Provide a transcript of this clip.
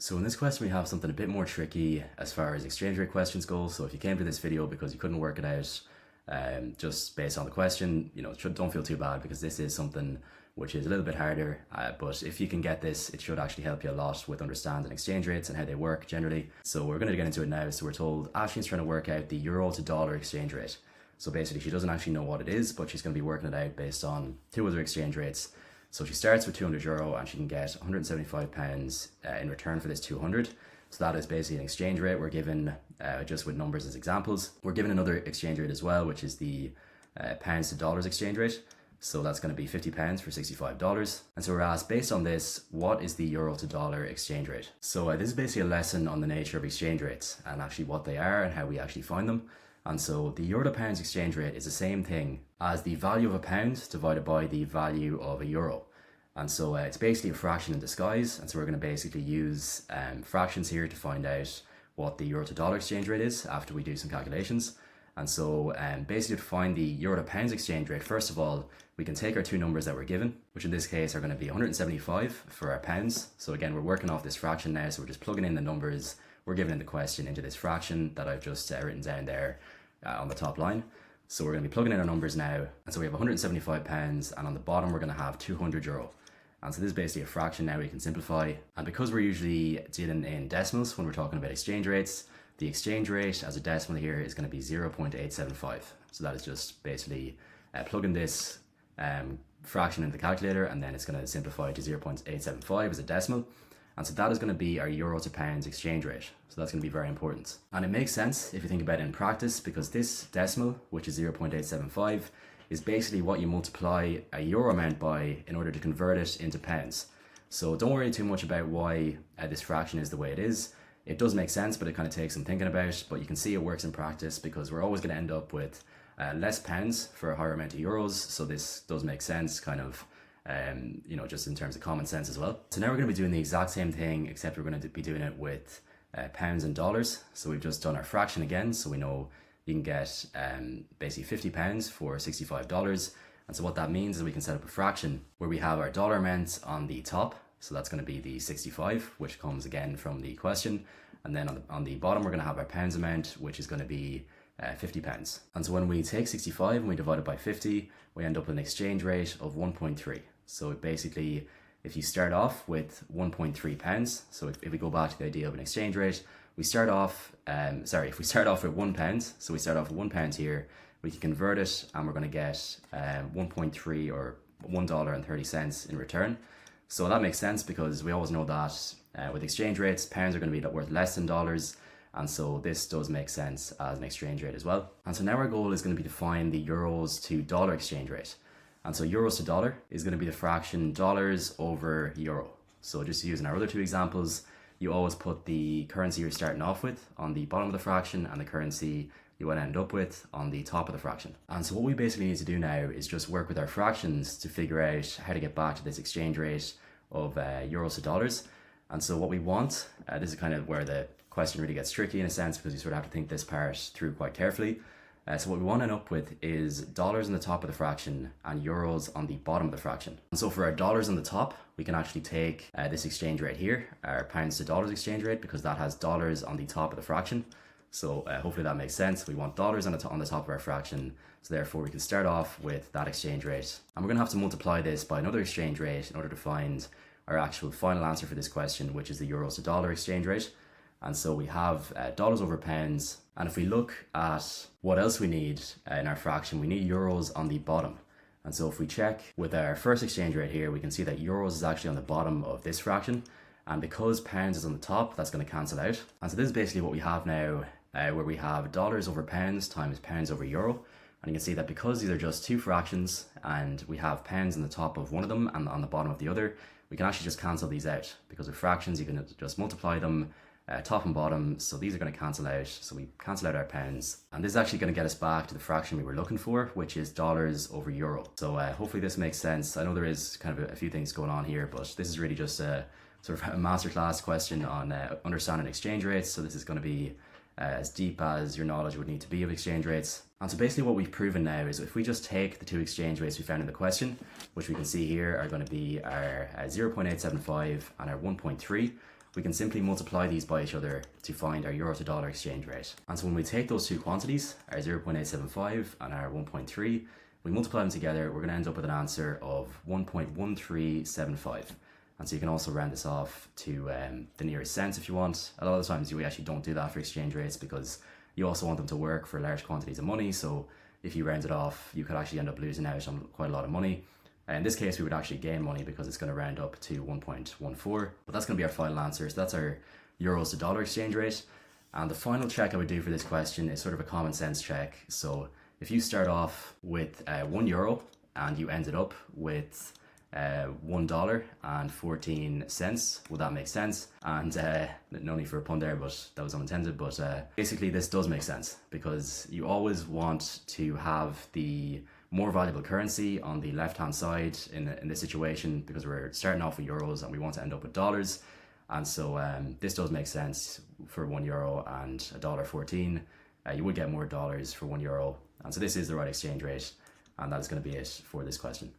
So in this question we have something a bit more tricky as far as exchange rate questions go. So if you came to this video because you couldn't work it out just based on the question, don't feel too bad, because this is something which is a little bit harder, but if you can get this, it should actually help you a lot with understanding exchange rates and how they work generally. So we're going to get into it now. So we're told Ashley's trying to work out the euro to dollar exchange rate. So basically she doesn't actually know what it is, but she's going to be working it out based on two other exchange rates. So she starts with €200 and she can get £175 in return for this 200. So that is basically an exchange rate we're given just with numbers as examples. We're given another exchange rate as well, which is the pounds to dollars exchange rate. So that's going to be £50 for $65. And so we're asked, based on this, what is the euro to dollar exchange rate? So this is basically a lesson on the nature of exchange rates and actually what they are and how we actually find them. And so the euro to pounds exchange rate is the same thing as the value of a pound divided by the value of a euro. And so it's basically a fraction in disguise. And so we're going to basically use fractions here to find out what the euro to dollar exchange rate is after we do some calculations. And so basically to find the euro to pounds exchange rate, first of all, we can take our two numbers that we're given, which in this case are going to be 175 for our pounds. So again, we're working off this fraction now. So we're just plugging in the numbers we're given in the question into this fraction that I've just written down there on the top line. So we're going to be plugging in our numbers now. And so we have £175, and on the bottom, we're going to have €200. And so this is basically a fraction now we can simplify. And because we're usually dealing in decimals when we're talking about exchange rates, the exchange rate as a decimal here is going to be 0.875. So that is just basically plugging this fraction into the calculator, and then it's going to simplify to 0.875 as a decimal. And so that is going to be our euro to pounds exchange rate. So that's going to be very important. And it makes sense if you think about it in practice, because this decimal, which is 0.875, is basically what you multiply a euro amount by in order to convert it into pounds. So don't worry too much about why this fraction is the way it is. It does make sense, but it kind of takes some thinking about, but you can see it works in practice because we're always going to end up with less pounds for a higher amount of euros. So this does make sense kind of, just in terms of common sense as well. So now we're going to be doing the exact same thing, except we're going to be doing it with pounds and dollars. So we've just done our fraction again. So we know you can get basically £50 for $65. And so what that means is we can set up a fraction where we have our dollar amount on the top. So that's going to be the 65, which comes again from the question. And then on the bottom, we're going to have our pounds amount, which is going to be £50. And so when we take 65 and we divide it by 50, we end up with an exchange rate of 1.3. So basically, if you start off with 1.3 pounds, so if we go back to the idea of an exchange rate, we start off, if we start off with £1, so we start off with £1 here, we can convert it and we're going to get 1.3 or $1.30 in return. So that makes sense because we always know that with exchange rates, pounds are going to be worth less than dollars. And so this does make sense as an exchange rate as well. And so now our goal is going to be to find the euros to dollar exchange rate. And so euros to dollar is going to be the fraction dollars over euro. So just using our other two examples, you always put the currency you're starting off with on the bottom of the fraction and the currency you want to end up with on the top of the fraction. And so what we basically need to do now is just work with our fractions to figure out how to get back to this exchange rate of euros to dollars. And so what we want, this is kind of where the question really gets tricky in a sense, because you sort of have to think this part through quite carefully. So what we want to end up with is dollars on the top of the fraction and euros on the bottom of the fraction. And so for our dollars on the top, we can actually take this exchange rate here, our pounds to dollars exchange rate, because that has dollars on the top of the fraction. So hopefully that makes sense. We want dollars on the top of our fraction. So therefore we can start off with that exchange rate. And we're going to have to multiply this by another exchange rate in order to find our actual final answer for this question, which is the euros to dollar exchange rate. And so we have dollars over pounds. And if we look at what else we need in our fraction, we need euros on the bottom. And so if we check with our first exchange rate here, we can see that euros is actually on the bottom of this fraction. And because pounds is on the top, that's going to cancel out. And so this is basically what we have now, where we have dollars over pounds times pounds over euro. And you can see that because these are just two fractions and we have pounds on the top of one of them and on the bottom of the other, we can actually just cancel these out, because with fractions you can just multiply them top and bottom, so these are going to cancel out, so we cancel out our pounds, and this is actually going to get us back to the fraction we were looking for, which is dollars over euro. So hopefully this makes sense. I know there is kind of a few things going on here, but this is really just a sort of a masterclass question on understanding exchange rates. So this is going to be as deep as your knowledge would need to be of exchange rates. And so basically what we've proven now is if we just take the two exchange rates we found in the question, which we can see here are going to be our 0.875 and our 1.3, we can simply multiply these by each other to find our euro to dollar exchange rate. And so when we take those two quantities, our 0.875 and our 1.3, we multiply them together, we're going to end up with an answer of 1.1375. And so you can also round this off to the nearest cents if you want. A lot of the times you actually don't do that for exchange rates because you also want them to work for large quantities of money. So if you round it off, you could actually end up losing out on quite a lot of money. In this case, we would actually gain money because it's going to round up to 1.14. But that's going to be our final answer. So that's our euros to dollar exchange rate. And the final check I would do for this question is sort of a common sense check. So if you start off with €1 and you ended up with $1.14, would that make sense? And no need for a pun there, but that was unintended. But basically this does make sense because you always want to have the more valuable currency on the left hand side in this situation because we're starting off with euros and we want to end up with dollars. And so this does make sense for €1 and $1.14. You would get more dollars for €1. And so this is the right exchange rate. And that is going to be it for this question.